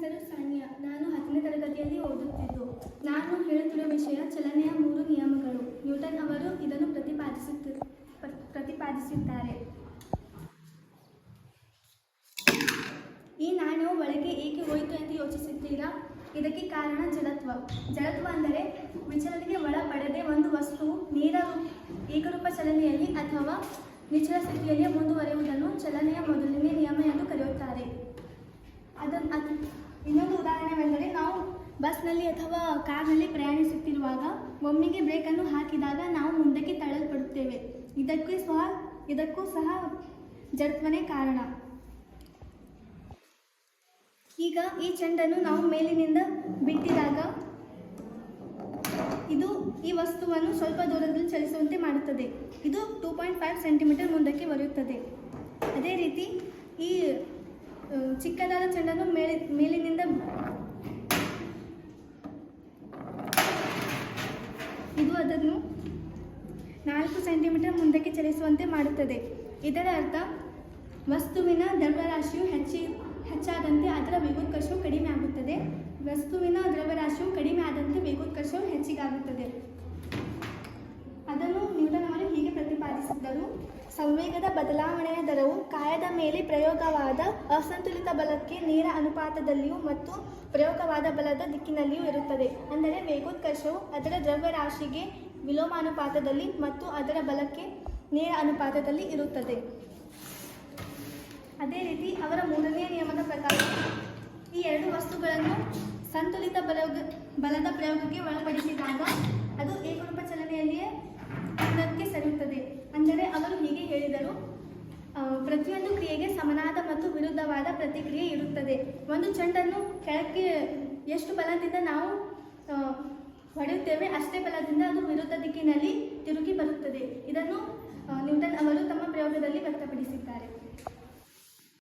ಹೆಸರು ಸಾನಿಯಾ. ನಾನು 10ನೇ ತರಗತಿಯಲ್ಲಿ ಓದುತ್ತಿದ್ದು. ನಾನು ಹೇಳುತ್ತಿರುವ ವಿಷಯ ಚಲನೆಯ 3 ನಿಯಮಗಳು. ನ್ಯೂಟನ್ ಅವರು ಇದನ್ನು ಪ್ರತಿಪಾದಿಸಿದ್ದಾರೆ. ಈ ನಾಣ್ಯವು ಒಳಗೆ ಏಕೆ ಹೋಯಿತು ಎಂದು ಯೋಚಿಸುತ್ತೀರಾ? ಇದಕ್ಕೆ ಕಾರಣ ಜಡತ್ವ. ಜಡತ್ವ ಅಂದರೆ ವಿಚಲನೆಗೆ ಒಳಪಡದೆ ಒಂದು ವಸ್ತುವು ನೇರ ಏಕರೂಪ ಚಲನೆಯಲ್ಲಿ ಅಥವಾ ನಿಶ್ಚಲ ಸ್ಥಿತಿಯಲ್ಲಿ ಮುಂದುವರಿಯುವುದನ್ನು ಚಲನೆಯ ಮೊದಲನೇ ನಿಯಮ ಎಂದು ಕರೆಯುತ್ತಾರೆ. ಇನ್ನೊಂದು ಉದಾಹರಣೆವೆಂದರೆ, ನಾವು ಬಸ್ನಲ್ಲಿ ಅಥವಾ ಕಾರ್ನಲ್ಲಿ ಪ್ರಯಾಣಿಸುತ್ತಿರುವಾಗ ಒಮ್ಮೆಗೆ ಬ್ರೇಕನ್ನು ಹಾಕಿದಾಗ ನಾವು ಮುಂದಕ್ಕೆ ತಳ್ಳಲ್ಪಡುತ್ತೇವೆ. ಇದಕ್ಕೂ ಸಹ ಜಡತ್ವನೇ ಕಾರಣ. ಈಗ ಈ ಚೆಂಡನ್ನು ನಾವು ಮೇಲಿನಿಂದ ಬಿಟ್ಟಿದಾಗ ಇದು ಈ ವಸ್ತುವನ್ನು ಸ್ವಲ್ಪ ದೂರದಲ್ಲಿ ಚಲಿಸುವಂತೆ ಮಾಡುತ್ತದೆ. ಇದು 2.5 ಸೆಂಟಿಮೀಟರ್ ಮುಂದಕ್ಕೆ ಬರುತ್ತದೆ. ಅದೇ ರೀತಿ ಈ ಚಿಕ್ಕದಾದ ಚೆಂಡನ್ನು ಮೇಲಿನಿಂದ ಇದು ಅದನ್ನು 4 ಸೆಂಟಿಮೀಟರ್ ಮುಂದಕ್ಕೆ ಚಲಿಸುವಂತೆ ಮಾಡುತ್ತದೆ. ಇದರ ಅರ್ಥ ವಸ್ತುವಿನ ದ್ರವ್ಯರಾಶಿಯು ಹೆಚ್ಚಾದಂತೆ ಅದರ ವೇಗೋತ್ಕರ್ಷವು ಕಡಿಮೆ ಆಗುತ್ತದೆ. ವಸ್ತುವಿನ ದ್ರವ್ಯರಾಶಿಯು ಕಡಿಮೆ ಆದಂತೆ ವೇಗೋತ್ಕರ್ಷವು ಹೆಚ್ಚಿಗಾಗುತ್ತದೆ. ಅದನ್ನು ನ್ಯೂಟನ್ ಅವರು ಹೀಗೆ ಪ್ರತಿಪಾದಿಸಿದ್ದರು: ಸಂವೇಗದ ಬದಲಾವಣೆಯ ದರವು ಕಾಯದ ಮೇಲೆ ಪ್ರಯೋಗವಾದ ಅಸಂತುಲಿತ ಬಲಕ್ಕೆ ನೇರ ಅನುಪಾತದಲ್ಲಿಯೂ ಮತ್ತು ಪ್ರಯೋಗವಾದ ಬಲದ ದಿಕ್ಕಿನಲ್ಲಿಯೂ ಇರುತ್ತದೆ. ಅಂದರೆ ವೇಗೋತ್ಕರ್ಷವು ಅದರ ದ್ರವ್ಯರಾಶಿಗೆ ವಿಲೋಮಾನುಪಾತದಲ್ಲಿ ಮತ್ತು ಅದರ ಬಲಕ್ಕೆ ನೇರ ಅನುಪಾತದಲ್ಲಿ ಇರುತ್ತದೆ. ಅದೇ ರೀತಿ ಅವರ 3ನೇ ನಿಯಮದ ಪ್ರಕಾರ ಈ 2 ವಸ್ತುಗಳನ್ನು ಸಂತುಲಿತ ಬಲದ ಪ್ರಯೋಗಕ್ಕೆ ಒಳಪಡಿಸಿದಾಗ ಅದು ಏಕರೂಪ ಚಲನೆಯಲ್ಲಿಯೇ ಮುಂದಕ್ಕೆ ಸರಿಯುತ್ತದೆ. ಅಂದರೆ ಅವರು ಹೀಗೆ ಹೇಳಿದರು: ಪ್ರತಿಯೊಂದು ಕ್ರಿಯೆಗೆ ಸಮನಾದ ಮತ್ತು ವಿರುದ್ಧವಾದ ಪ್ರತಿಕ್ರಿಯೆ ಇರುತ್ತದೆ. ಒಂದು ಚೆಂಡನ್ನು ಕೆಳಕ್ಕೆ ಎಷ್ಟು ಬಲದಿಂದ ನಾವು ಹೊಡೆಯುತ್ತೇವೆ ಅಷ್ಟೇ ಬಲದಿಂದ ಅದು ವಿರುದ್ಧ ದಿಕ್ಕಿನಲ್ಲಿ ತಿರುಗಿ ಬರುತ್ತದೆ. ಇದನ್ನು ನ್ಯೂಟನ್ ಅವರು ತಮ್ಮ ಪ್ರಯೋಗದಲ್ಲಿ ವ್ಯಕ್ತಪಡಿಸಿದರು.